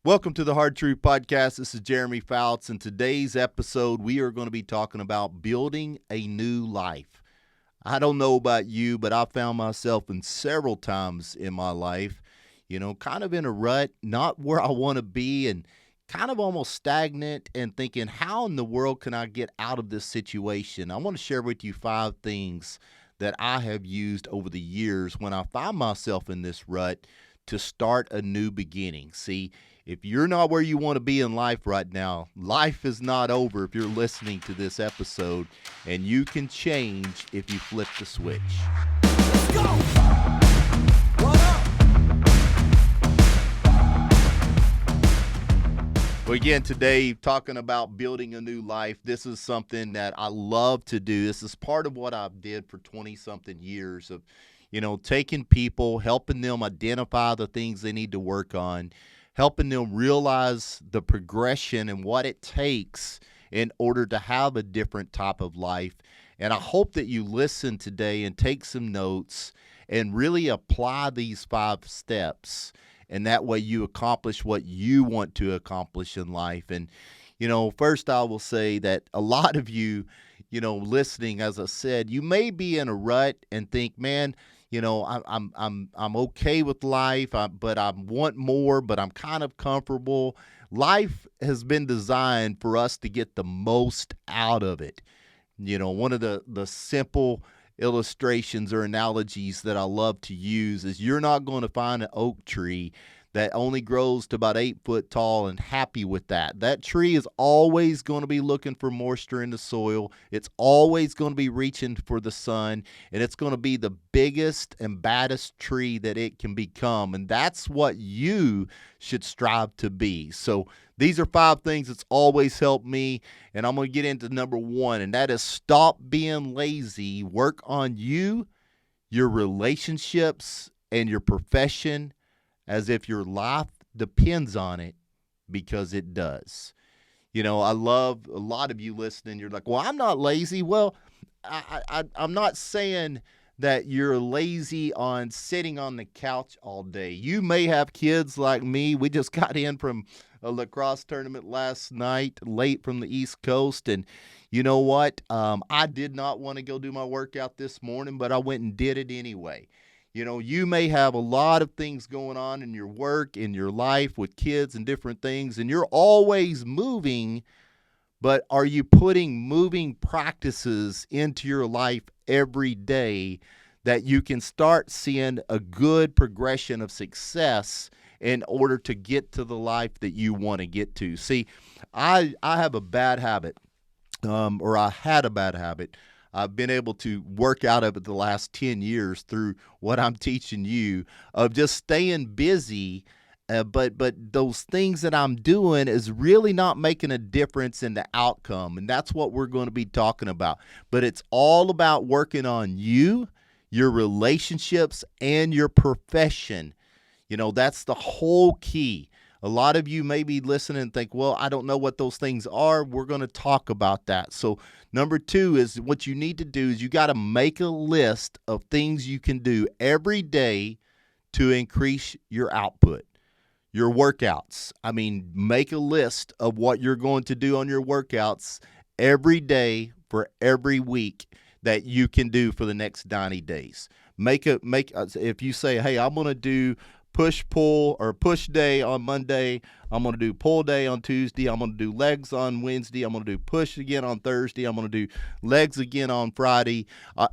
Welcome to the Hard Truth Podcast. This is Jeremy Fouts. In today's episode, we are going to be talking about building a new life. I don't know about you, but I found myself in several times in my life, kind of in a rut, not where I want to be, and kind of almost stagnant and thinking, how in the world can I get out of this situation? I want to share with you 5 things that I have used over the years when I find myself in this rut to start a new beginning. See, if you're not where you want to be in life right now, life is not over if you're listening to this episode, and you can change if you flip the switch. Let's go! What up? Well, again, today, talking about building a new life, this is something that I love to do. This is part of what I've did for 20-something years of, taking people, helping them identify the things they need to work on, helping them realize the progression and what it takes in order to have a different type of life. And I hope that you listen today and take some notes and really apply these 5 steps. And that way you accomplish what you want to accomplish in life. And, first I will say that a lot of you, listening, as I said, you may be in a rut and think, man, I'm okay with life, but I want more, but I'm kind of comfortable. Life has been designed for us to get the most out of it. One of the simple illustrations or analogies that I love to use is you're not going to find an oak tree that only grows to about 8 foot tall and happy with that. That tree is always going to be looking for moisture in the soil. It's always going to be reaching for the sun, and it's going to be the biggest and baddest tree that it can become. And that's what you should strive to be. So these are 5 things that's always helped me, and I'm going to get into number 1, and that is stop being lazy. Work on you, your relationships, and your profession as if your life depends on it, because it does. I love a lot of you listening. You're like, well, I'm not lazy. Well, I'm not saying that you're lazy on sitting on the couch all day. You may have kids like me. We just got in from a lacrosse tournament last night, late from the East Coast. And you know what? I did not want to go do my workout this morning, but I went and did it anyway. You may have a lot of things going on in your work, in your life with kids and different things, and you're always moving, but are you putting moving practices into your life every day that you can start seeing a good progression of success in order to get to the life that you want to get to? See, I have a bad habit, or I had a bad habit. I've been able to work out of it the last 10 years through what I'm teaching you of just staying busy, but those things that I'm doing is really not making a difference in the outcome, and that's what we're going to be talking about. But it's all about working on you, your relationships, and your profession. That's the whole key. A lot of you may be listening and think, well, I don't know what those things are. We're going to talk about that. So number 2 is what you need to do is you got to make a list of things you can do every day to increase your output, your workouts. Make a list of what you're going to do on your workouts every day for every week that you can do for the next 90 days. If you say, hey, I'm going to do push-pull or push day on Monday, I'm going to do pull day on Tuesday, I'm going to do legs on Wednesday, I'm going to do push again on Thursday, I'm going to do legs again on Friday.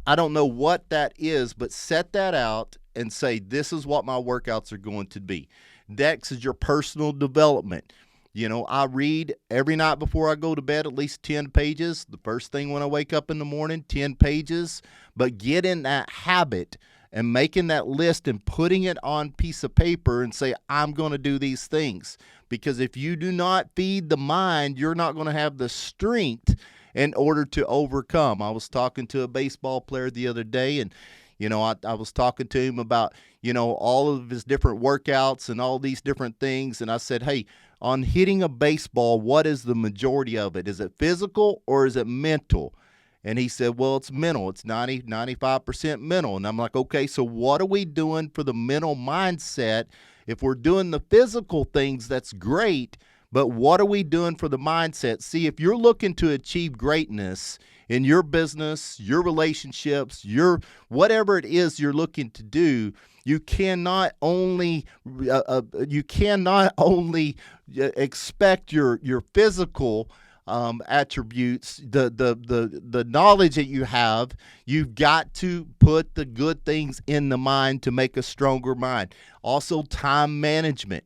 I don't know what that is, but set that out and say, this is what my workouts are going to be. Next is your personal development. I read every night before I go to bed at least 10 pages. The first thing when I wake up in the morning, 10 pages. But get in that habit and making that list and putting it on piece of paper and say, I'm going to do these things. Because if you do not feed the mind, you're not going to have the strength in order to overcome. I was talking to a baseball player the other day, and I was talking to him about, all of his different workouts and all these different things. And I said, hey, on hitting a baseball, what is the majority of it? Is it physical or is it mental? And he said, well, it's mental. It's 95% mental. And I'm like, okay, so what are we doing for the mental mindset If we're doing the physical things, that's great, but what are we doing for the mindset? See, if you're looking to achieve greatness in your business, your relationships, your whatever it is you're looking to do, you cannot only expect your physical attributes, the knowledge that you have. You've got to put the good things in the mind to make a stronger mind. Also, time management.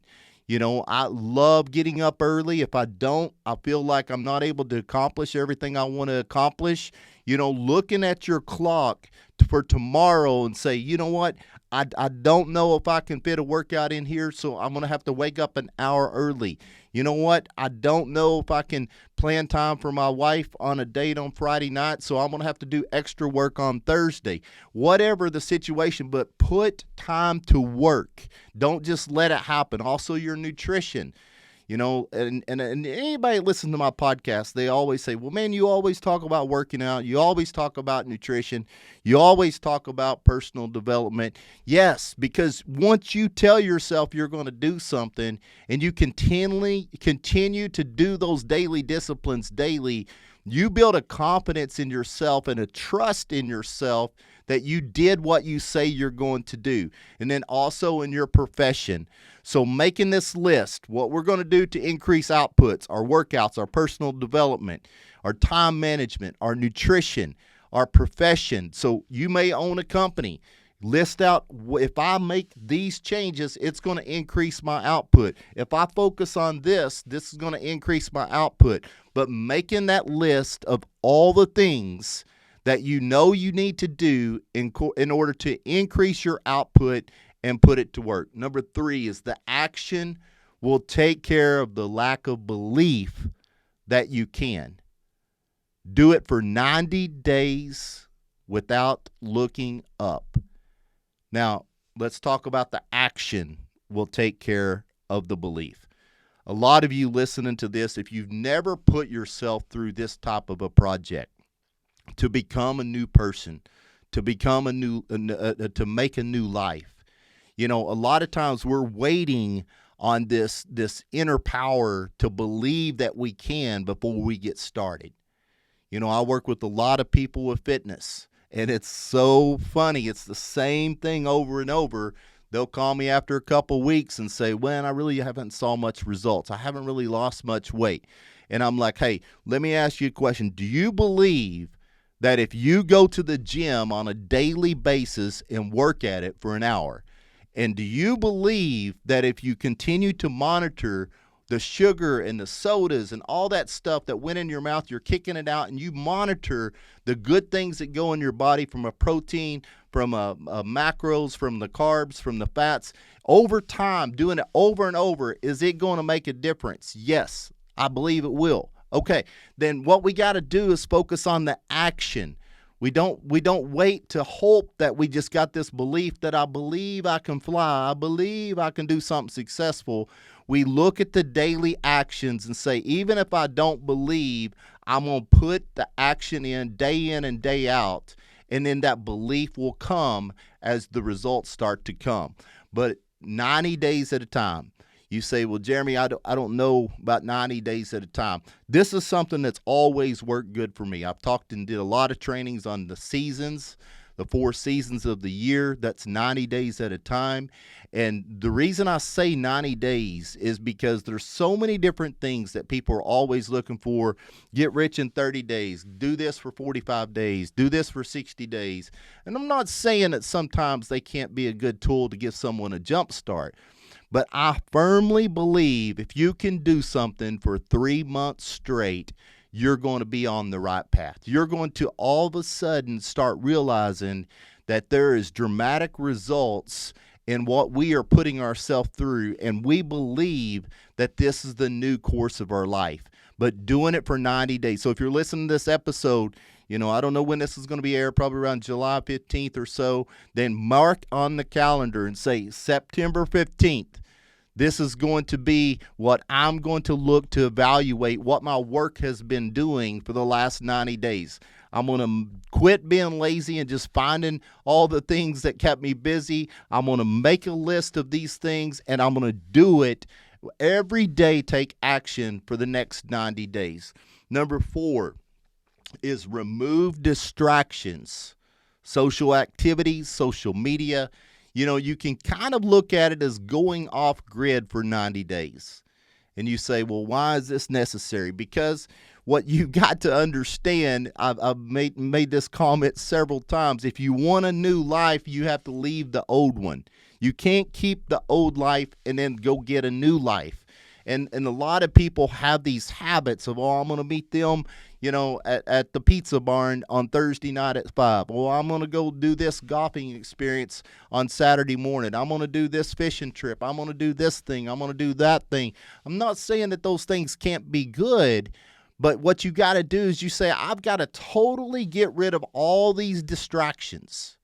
I love getting up early. If I don't, I feel like I'm not able to accomplish everything I want to accomplish. Looking at your clock for tomorrow and say, you know what, I don't know if I can fit a workout in here, so I'm going to have to wake up an hour early. You know what, I don't know if I can plan time for my wife on a date on Friday night, so I'm going to have to do extra work on Thursday. Whatever the situation, but put time to work. Don't just let it happen. Also, your nutrition. And anybody listen to my podcast, they always say, well, man, you always talk about working out. You always talk about nutrition. You always talk about personal development. Yes, because once you tell yourself you're going to do something and you continue to do those daily disciplines daily, you build a confidence in yourself and a trust in yourself that you did what you say you're going to do. And then also in your profession. So making this list, what we're going to do to increase outputs, our workouts, our personal development, our time management, our nutrition, our profession. So you may own a company. List out, if I make these changes, it's going to increase my output. If I focus on this is going to increase my output. But making that list of all the things that you need to do in order to increase your output and put it to work. Number 3 is the action will take care of the lack of belief that you can. Do it for 90 days without looking up. Now, let's talk about the action will take care of the belief. A lot of you listening to this, if you've never put yourself through this type of a project, to become a new person, to become to make a new life. A lot of times we're waiting on this inner power to believe that we can before we get started. I work with a lot of people with fitness, and it's so funny. It's the same thing over and over. They'll call me after a couple weeks and say, well, I really haven't saw much results. I haven't really lost much weight. And I'm like, hey, let me ask you a question. Do you believe that if you go to the gym on a daily basis and work at it for an hour, and do you believe that if you continue to monitor the sugar and the sodas and all that stuff that went in your mouth, you're kicking it out, and you monitor the good things that go in your body from a protein, from a macros, from the carbs, from the fats, over time, doing it over and over, is it going to make a difference? Yes, I believe it will. Okay, then what we got to do is focus on the action. We don't wait to hope that we just got this belief that I believe I can fly, I believe I can do something successful. We look at the daily actions and say, even if I don't believe, I'm going to put the action in and day out, and then that belief will come as the results start to come. But 90 days at a time. You say, well, Jeremy, I don't know about 90 days at a time. This is something that's always worked good for me. I've talked and did a lot of trainings on the seasons, the 4 seasons of the year. That's 90 days at a time. And the reason I say 90 days is because there's so many different things that people are always looking for. Get rich in 30 days. Do this for 45 days. Do this for 60 days. And I'm not saying that sometimes they can't be a good tool to give someone a jump start. But I firmly believe if you can do something for 3 months straight, you're going to be on the right path. You're going to all of a sudden start realizing that there is dramatic results in what we are putting ourselves through, and we believe that this is the new course of our life. But doing it for 90 days. So if you're listening to this episode, I don't know when this is going to be aired, probably around July 15th or so, then mark on the calendar and say September 15th. This is going to be what I'm going to look to evaluate what my work has been doing for the last 90 days. I'm going to quit being lazy and just finding all the things that kept me busy. I'm going to make a list of these things, and I'm going to do it every day. Take action for the next 90 days. Number 4 is remove distractions, social activities, social media. You can kind of look at it as going off grid for 90 days. And you say, well, why is this necessary? Because what you got to understand, I've made this comment several times. If you want a new life, you have to leave the old one. You can't keep the old life and then go get a new life. And a lot of people have these habits of, I'm going to meet them, at the pizza barn on Thursday night at 5. Well, I'm going to go do this golfing experience on Saturday morning. I'm going to do this fishing trip. I'm going to do this thing. I'm going to do that thing. I'm not saying that those things can't be good, but what you got to do is you say, I've got to totally get rid of all these distractions.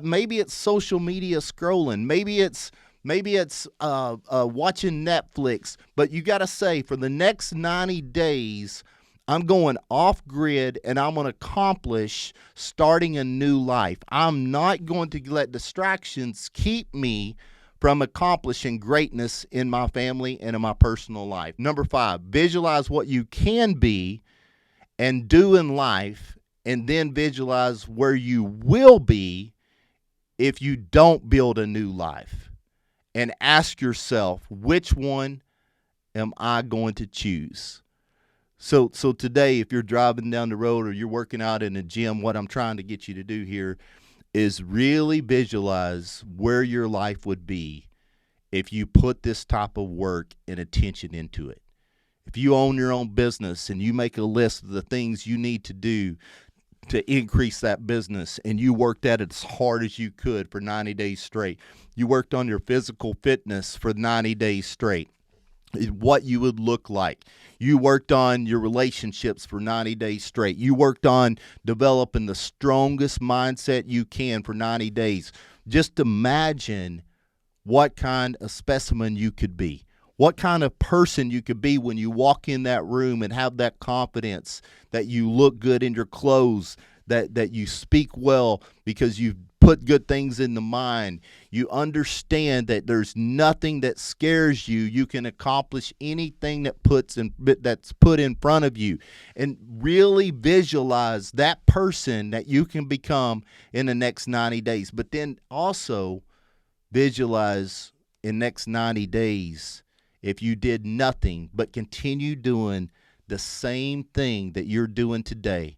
Maybe it's social media scrolling. Maybe it's watching Netflix. But you got to say, for the next 90 days, I'm going off grid and I'm going to accomplish starting a new life. I'm not going to let distractions keep me from accomplishing greatness in my family and in my personal life. Number 5, visualize what you can be and do in life, and then visualize where you will be if you don't build a new life. And ask yourself, which one am I going to choose? So today, if you're driving down the road or you're working out in a gym, what I'm trying to get you to do here is really visualize where your life would be if you put this type of work and attention into it. If you own your own business and you make a list of the things you need to do to increase that business, and you worked at it as hard as you could for 90 days straight. You worked on your physical fitness for 90 days straight. What you would look like. You worked on your relationships for 90 days straight. You worked on developing the strongest mindset you can for 90 days. Just imagine what kind of specimen you could be. What kind of person you could be when you walk in that room and have that confidence that you look good in your clothes, that you speak well because you've put good things in the mind. You understand that there's nothing that scares you. You can accomplish anything that's put in front of you. And really visualize that person that you can become in the next 90 days. But then also visualize in next 90 days if you did nothing but continue doing the same thing that you're doing today,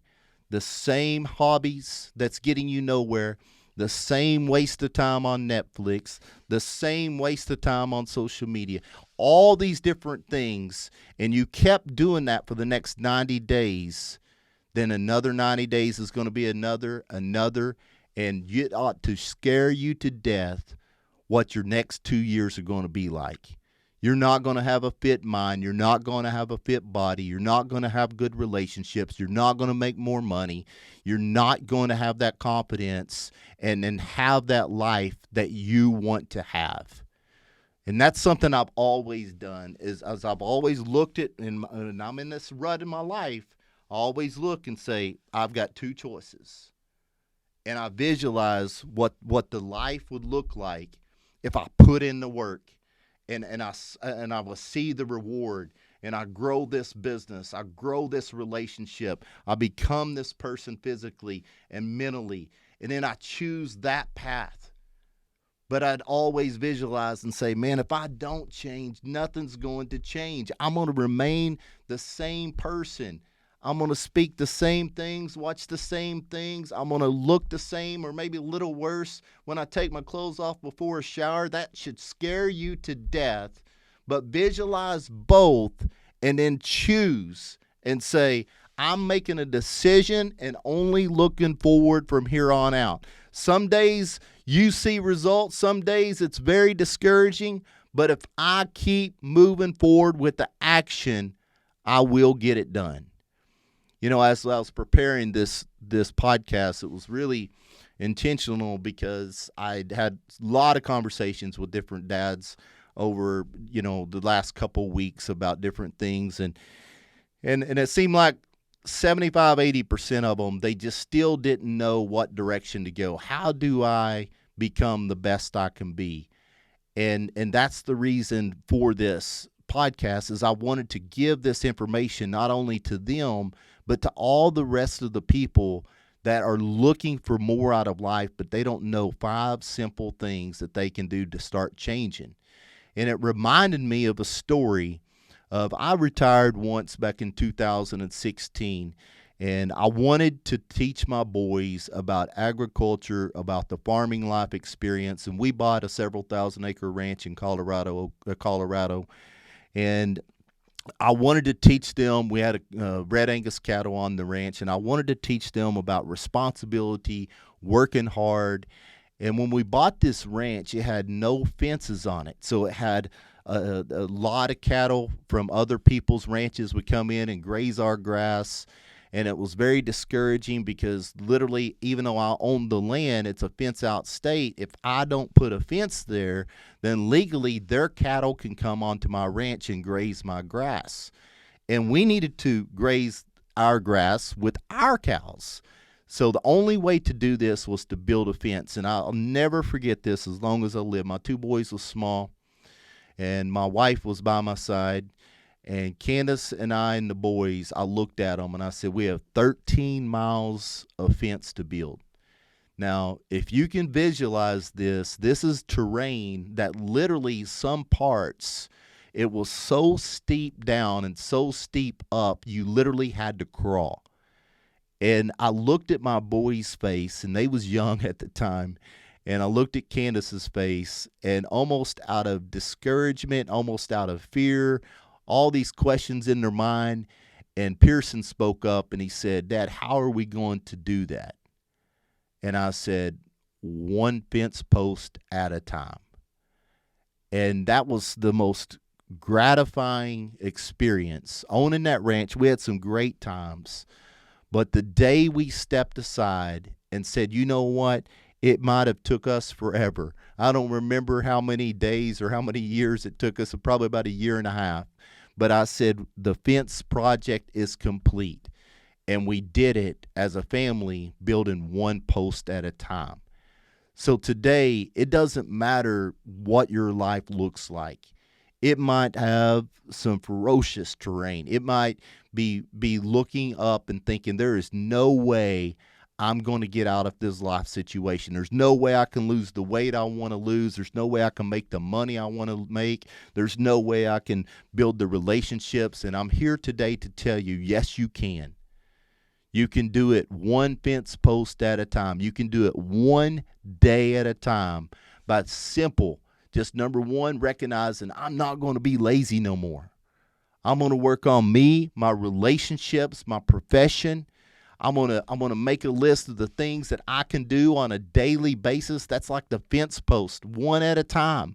the same hobbies that's getting you nowhere, the same waste of time on Netflix, the same waste of time on social media, all these different things, and you kept doing that for the next 90 days, then another 90 days is going to be another, and it ought to scare you to death what your next 2 years are going to be like. You're not going to have a fit mind. You're not going to have a fit body. You're not going to have good relationships. You're not going to make more money. You're not going to have that confidence and have that life that you want to have. And that's something I've always done, is as I've always looked at, and I'm in this rut in my life, I always look and say, I've got 2 choices. And I visualize what the life would look like if I put in the work. And I will see the reward, and I grow this business, I grow this relationship, I become this person physically and mentally, and then I choose that path. But I'd always visualize and say, man, if I don't change, nothing's going to change. I'm going to remain the same person. I'm going to speak the same things, watch the same things. I'm going to look the same or maybe a little worse when I take my clothes off before a shower. That should scare you to death. But visualize both and then choose and say, I'm making a decision and only looking forward from here on out. Some days you see results. Some days it's very discouraging. But if I keep moving forward with the action, I will get it done. As I was preparing this podcast, it was really intentional because I had a lot of conversations with different dads over, the last couple weeks about different things. And it seemed like 75, 80% of them, they just still didn't know what direction to go. How do I become the best I can be? And that's the reason for this podcast, is I wanted to give this information not only to them, but to all the rest of the people that are looking for more out of life, but they don't know 5 simple things that they can do to start changing. And it reminded me of a story of, I retired once back in 2016, and I wanted to teach my boys about agriculture, about the farming life experience. And we bought a several thousand acre ranch in Colorado, and I wanted to teach them. We had a red Angus cattle on the ranch, and I wanted to teach them about responsibility, working hard. And when we bought this ranch, it had no fences on it. So it had a lot of cattle from other people's ranches would come in and graze our grass. And it was very discouraging because literally, even though I own the land, it's a fence out state. If I don't put a fence there, then legally their cattle can come onto my ranch and graze my grass. And we needed to graze our grass with our cows. So the only way to do this was to build a fence. And I'll never forget this as long as I live. My 2 boys were small, and my wife was by my side. And Candace and I and the boys, I looked at them and I said, we have 13 miles of fence to build. Now, if you can visualize this, this is terrain that literally some parts, it was so steep down and so steep up, you literally had to crawl. And I looked at my boys' face, and they was young at the time, and I looked at Candace's face, and almost out of discouragement, almost out of fear, all these questions in their mind, and Pearson spoke up and he said, Dad, how are we going to do that? And I said, 1 fence post at a time. And that was the most gratifying experience. Owning that ranch, we had some great times. But the day we stepped aside and said, you know what? It might have took us forever. I don't remember how many days or how many years it took us, probably about 1.5 years. But I said, the fence project is complete. And we did it as a family, building 1 post at a time. So today, it doesn't matter what your life looks like. It might have some ferocious terrain. It might be looking up and thinking, there is no way I'm going to get out of this life situation. There's no way I can lose the weight I want to lose. There's no way I can make the money I want to make. There's no way I can build the relationships. And I'm here today to tell you, yes, you can. You can do it 1 fence post at a time. You can do it 1 day at a time by simple, just number 1, recognizing I'm not going to be lazy no more. I'm going to work on me, my relationships, my profession. I'm gonna make a list of the things that I can do on a daily basis. That's like the fence post, 1 at a time.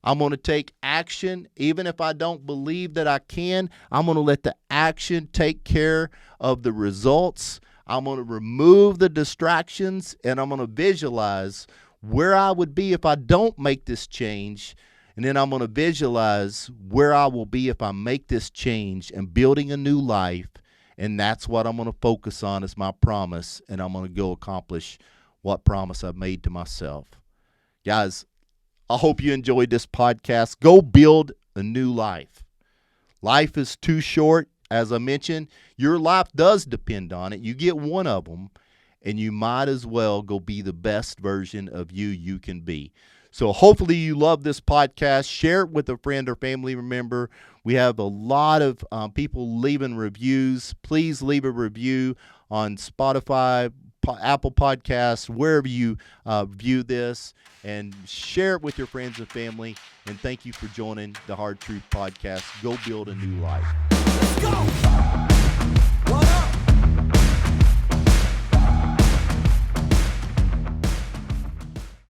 I'm going to take action. Even if I don't believe that I can, I'm going to let the action take care of the results. I'm going to remove the distractions, and I'm going to visualize where I would be if I don't make this change. And then I'm going to visualize where I will be if I make this change and building a new life. And that's what I'm going to focus on as my promise, and I'm going to go accomplish what promise I've made to myself. Guys, I hope you enjoyed this podcast. Go build a new life. Life is too short. As I mentioned, your life does depend on it. You get 1 of them, and you might as well go be the best version of you can be. So hopefully you love this podcast. Share it with a friend or family member. We have a lot of people leaving reviews. Please leave a review on Spotify, Apple Podcasts, wherever you view this, and share it with your friends and family. And thank you for joining the Hard Truth Podcast. Go build a new life. Let's go!